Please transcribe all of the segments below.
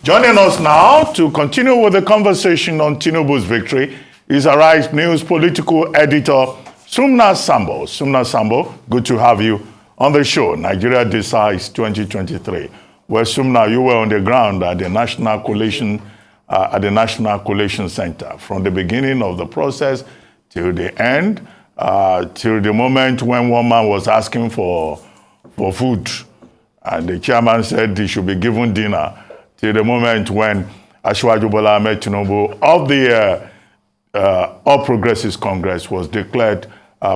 Joining us now to continue with the conversation on Tinubu's victory is Arise News political editor Sumna Sambo. Sumna Sambo, good to have you on the show. Nigeria Decides 2023. Well, Sumna, you were on the ground at the National Coalition Center from the beginning of the process till the end, till the moment when one man was asking for food, and the chairman said he should be given dinner, till the moment when Asiwaju Bola Ahmed Tinubu of the All Progressives Congress was declared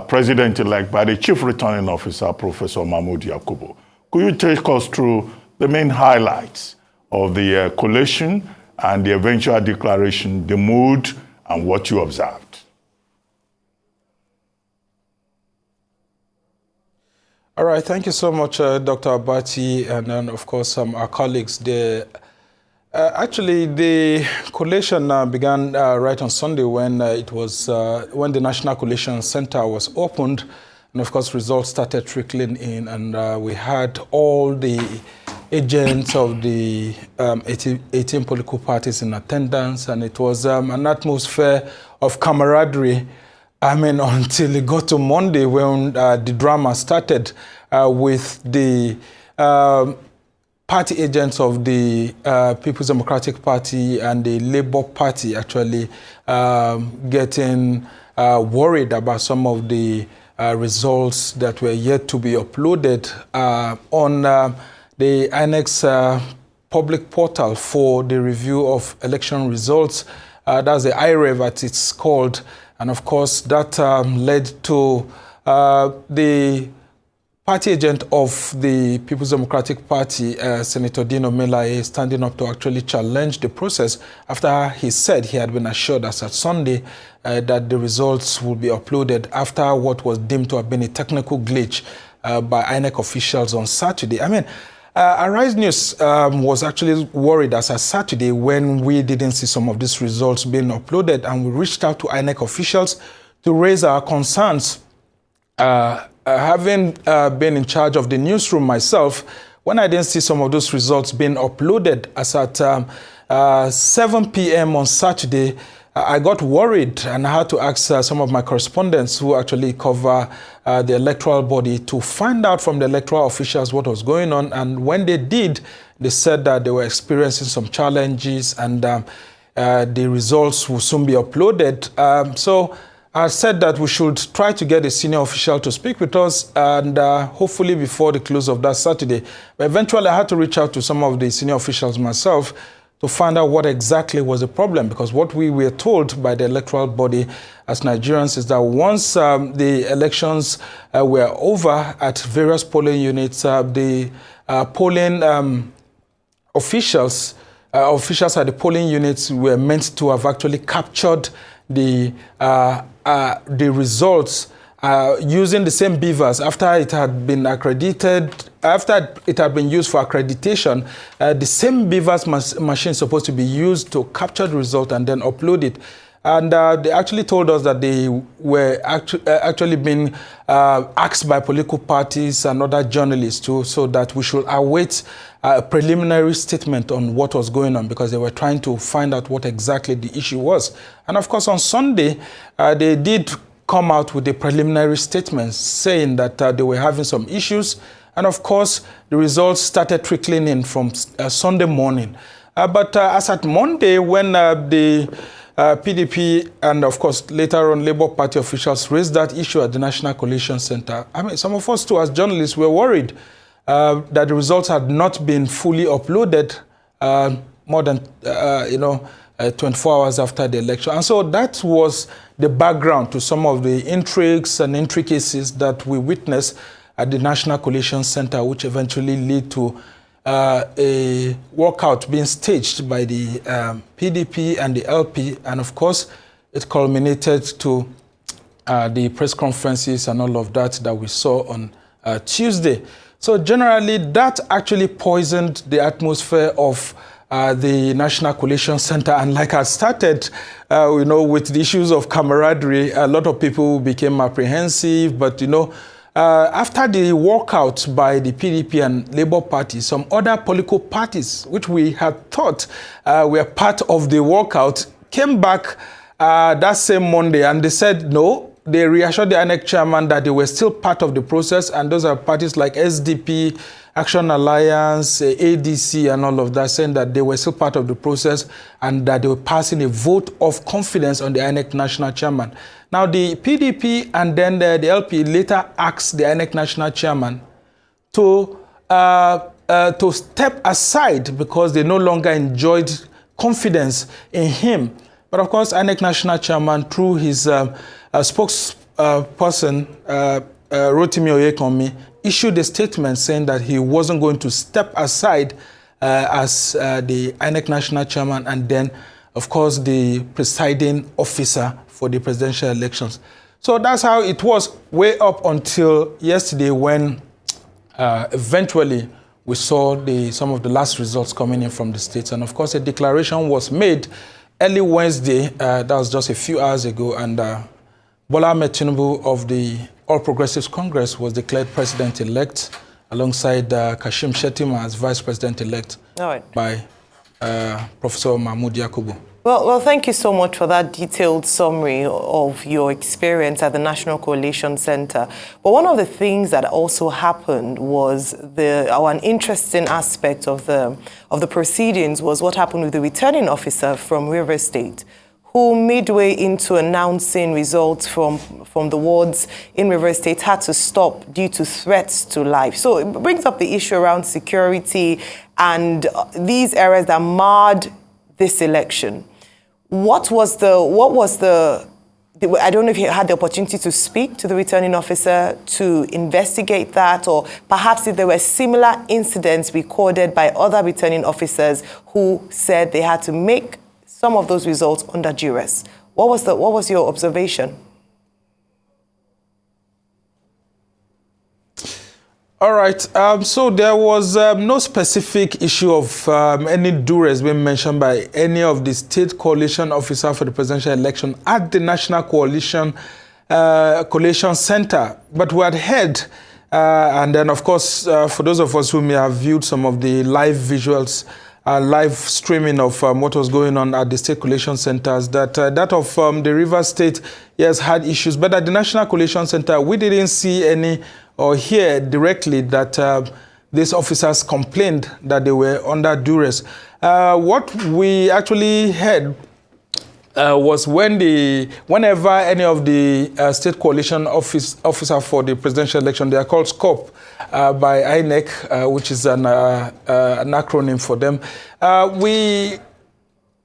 president-elect by the Chief Returning Officer, Professor Mahmood Yakubu. Could you take us through the main highlights of the coalition and the eventual declaration, the mood, and what you observed? All right, thank you so much, Dr. Abati, and then, of course, our colleagues there. Actually, the coalition began right on Sunday when when the National Coalition Center was opened, and of course, results started trickling in, and we had all the agents of the 18 political parties in attendance, and it was an atmosphere of camaraderie. I mean, until it got to Monday when the drama started with the party agents of the People's Democratic Party and the Labour Party actually getting worried about some of the results that were yet to be uploaded on the INEC public portal for the review of election results. That's the IREV, as it's called. And of course, that led to the party agent of the People's Democratic Party, Senator Dino Melaye, standing up to actually challenge the process after he said he had been assured as at Sunday that the results will be uploaded after what was deemed to have been a technical glitch by INEC officials on Saturday. I mean, Arise News was actually worried as of Saturday when we didn't see some of these results being uploaded, and we reached out to INEC officials to raise our concerns. Having been in charge of the newsroom myself, when I didn't see some of those results being uploaded as at 7 p.m. on Saturday, I got worried and I had to ask some of my correspondents who actually cover the electoral body to find out from the electoral officials what was going on. And when they did, they said that they were experiencing some challenges and the results will soon be uploaded. So I said that we should try to get a senior official to speak with us and hopefully before the close of that Saturday. But eventually I had to reach out to some of the senior officials myself to find out what exactly was the problem, because what we were told by the electoral body as Nigerians is that once the elections were over at various polling units, the polling officials at the polling units were meant to have actually captured the results using the same beavers after it had been accredited, after it had been used for accreditation. The same beavers machine is supposed to be used to capture the result and then upload it. And they actually told us that they were actually being asked by political parties and other journalists too, so that we should await a preliminary statement on what was going on, because they were trying to find out what exactly the issue was. And of course, on Sunday, they did come out with a preliminary statement saying that they were having some issues. And of course, the results started trickling in from Sunday morning. But as at Monday, when the PDP and, of course, later on Labour Party officials raised that issue at the National Coalition Center, I mean, some of us too, as journalists, were worried that the results had not been fully uploaded more than, 24 hours after the election. And so that was the background to some of the intrigues and intricacies that we witnessed at the National Coalition Center, which eventually led to a walkout being staged by the PDP and the LP. And of course, it culminated to the press conferences and all of that we saw on Tuesday. So generally, that actually poisoned the atmosphere of the National Coalition Center. And like I started, with the issues of camaraderie, a lot of people became apprehensive, but, after the walkout by the PDP and Labour Party, some other political parties, which we had thought were part of the walkout, came back that same Monday, and they said no. They reassured the INEC chairman that they were still part of the process, and those are parties like SDP, Action Alliance, ADC, and all of that, saying that they were still part of the process and that they were passing a vote of confidence on the INEC national chairman. Now, the PDP and then the LP later asked the INEC national chairman to step aside because they no longer enjoyed confidence in him. But of course, INEC national chairman, through his spokesperson, Rotimi Oyekanmi, issued a statement saying that he wasn't going to step aside as the INEC national chairman and then, of course, the presiding officer for the presidential elections. So that's how it was way up until yesterday when eventually we saw some of the last results coming in from the states. And of course, a declaration was made early Wednesday, that was just a few hours ago, and Bola Ahmed Tinubu of the All Progressives Congress was declared president-elect alongside Kashim Shettima as vice president-elect by Professor Mahmoud Yakubu. Well, thank you so much for that detailed summary of your experience at the National Coalition Center. But one of the things that also happened was an interesting aspect of the proceedings was what happened with the returning officer from Rivers State, who midway into announcing results from the wards in Rivers State had to stop due to threats to life. So it brings up the issue around security and these areas that marred this election. What was the I don't know if you had the opportunity to speak to the returning officer to investigate that, or perhaps if there were similar incidents recorded by other returning officers who said they had to make some of those results under duress. What was your observation? All right. So there was no specific issue of any duress being mentioned by any of the state coalition officers for the presidential election at the National Coalition Center. But we had heard, and then of course, for those of us who may have viewed some of the live visuals, live streaming of what was going on at the state coalition centers, that of the Rivers State, yes, had issues. But at the National Coalition Center, we didn't see any or hear directly that these officers complained that they were under duress. What we actually heard was whenever any of the state coalition officer for the presidential election, they are called SCOP by INEC, which is an acronym for them. We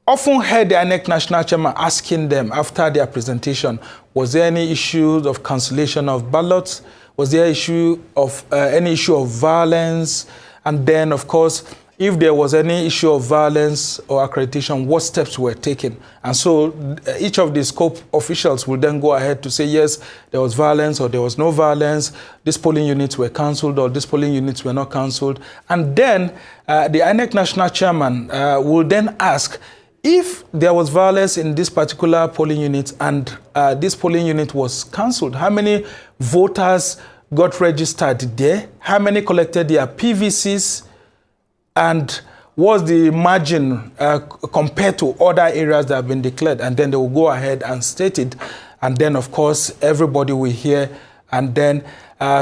often heard the INEC national chairman asking them after their presentation, was there any issues of cancellation of ballots? Was there any issue of violence? And then, of course, if there was any issue of violence or accreditation, what steps were taken? And so each of the scope officials will then go ahead to say, yes, there was violence or there was no violence. These polling units were cancelled or these polling units were not cancelled. And then the INEC national chairman will then ask, if there was violence in this particular polling unit and this polling unit was cancelled, how many voters got registered there? How many collected their PVCs? And what's the margin compared to other areas that have been declared? And then they will go ahead and state it. And then, of course, everybody will hear. And then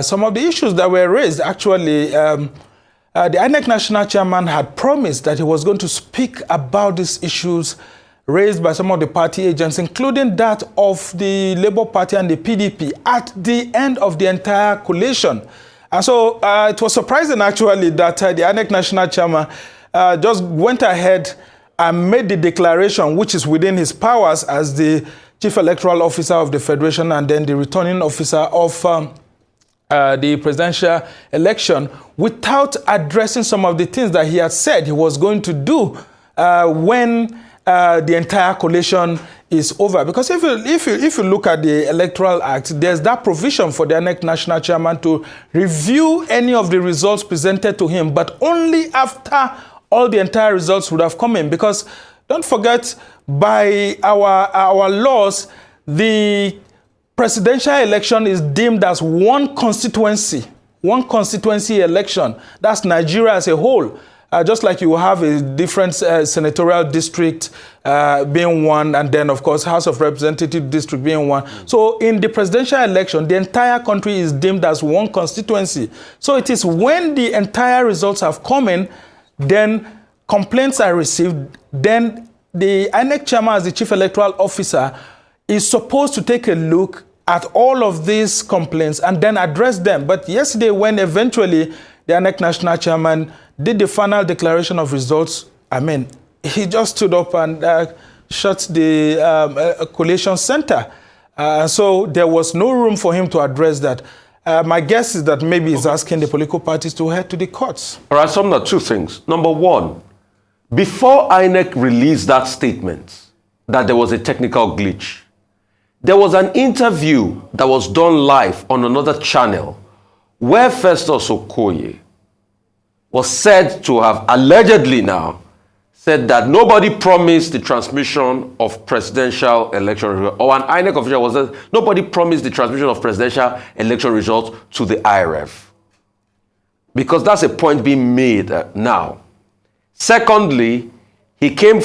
some of the issues that were raised, actually, the INEC national chairman had promised that he was going to speak about these issues raised by some of the party agents, including that of the Labour Party and the PDP at the end of the entire collation. And so it was surprising, actually, that the INEC national chairman just went ahead and made the declaration, which is within his powers as the chief electoral officer of the Federation and then the returning officer of the presidential election, without addressing some of the things that he had said he was going to do when the entire collation is over. Because if you look at the Electoral Act, there's that provision for the INEC national chairman to review any of the results presented to him, but only after all the entire results would have come in. Because don't forget, by our laws, the presidential election is deemed as one constituency election. That's Nigeria as a whole. Just like you have a different senatorial district being one, and then, of course, House of Representative district being one. So in the presidential election, the entire country is deemed as one constituency. So it is when the entire results have come in, then complaints are received, then the INEC chairman, as the chief electoral officer, is supposed to take a look at all of these complaints and then address them. But yesterday, when eventually the INEC national chairman did the final declaration of results, I mean, he just stood up and shut the collation center. So there was no room for him to address that. My guess is that maybe he's asking the political parties to head to the courts. All right, some two things. Number one, before INEC released that statement that there was a technical glitch, there was an interview that was done live on another channel where Festus Okoye was said to have allegedly now said that nobody promised the transmission of presidential election results, or an INEC official was that nobody promised the transmission of presidential election results to the IRF. Because that's a point being made now. Secondly, they came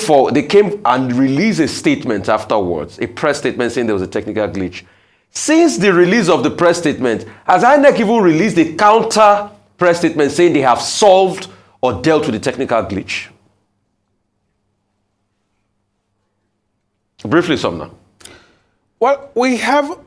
and released a statement afterwards, a press statement saying there was a technical glitch. Since the release of the press statement, has INEC even released a counter press statement saying they have solved or dealt with the technical glitch? Briefly, Sumner. Well, we haven't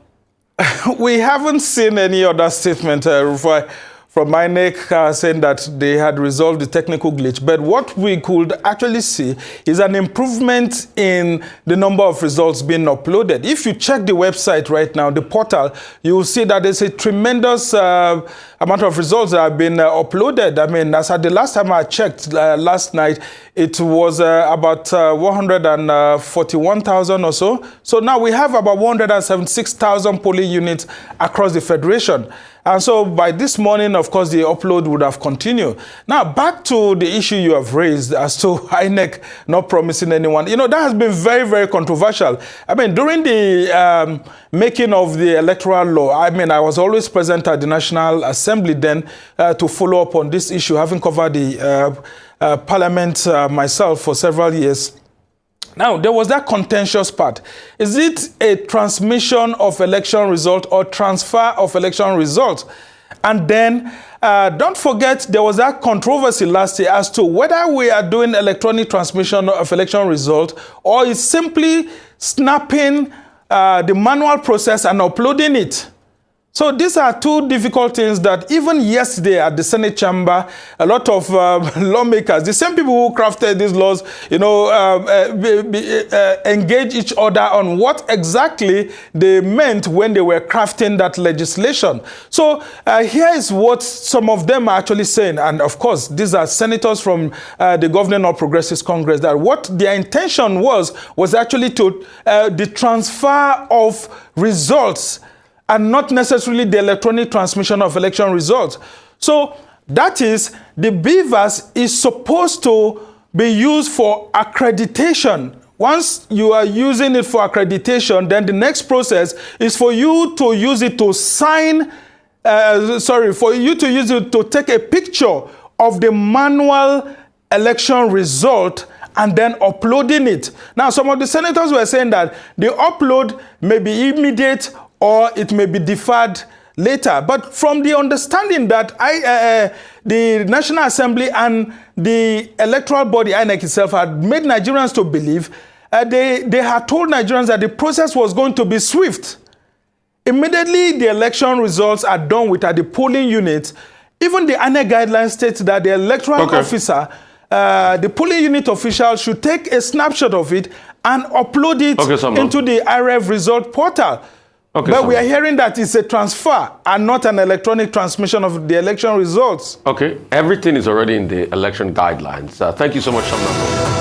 seen any other statement, Rufai, from INEC saying that they had resolved the technical glitch. But what we could actually see is an improvement in the number of results being uploaded. If you check the website right now, the portal, you will see that there's a tremendous amount of results that have been uploaded. I mean, as at the last time I checked last night, it was about 141,000 or so. So now we have about 176,000 polling units across the Federation. And so by this morning, of course, the upload would have continued. Now, back to the issue you have raised as to INEC not promising anyone. You know, that has been very, very controversial. I mean, during the making of the electoral law, I mean, I was always present at the National Assembly then to follow up on this issue, having covered the Parliament myself for several years. Now, there was that contentious part. Is it a transmission of election result or transfer of election result? And then, don't forget, there was that controversy last year as to whether we are doing electronic transmission of election result or is simply snapping the manual process and uploading it. So these are two difficult things that even yesterday at the Senate chamber, a lot of lawmakers, the same people who crafted these laws, you know, engage each other on what exactly they meant when they were crafting that legislation. So here is what some of them are actually saying. And of course, these are senators from the Governing All Progressives Congress, that what their intention was actually to the transfer of results and not necessarily the electronic transmission of election results. So that is, the BVAS is supposed to be used for accreditation. Once you are using it for accreditation, then the next process is for you to use it to sign, for you to use it to take a picture of the manual election result and then uploading it. Now, some of the senators were saying that the upload may be immediate or it may be deferred later. But from the understanding that the National Assembly and the electoral body, INEC itself, had made Nigerians to believe, they had told Nigerians that the process was going to be swift. Immediately the election results are done with at the polling unit, even the INEC guidelines states that the electoral officer, the polling unit official should take a snapshot of it and upload it into the IRF result portal. But we are hearing that it's a transfer and not an electronic transmission of the election results. Okay, everything is already in the election guidelines. Thank you so much, Sambo.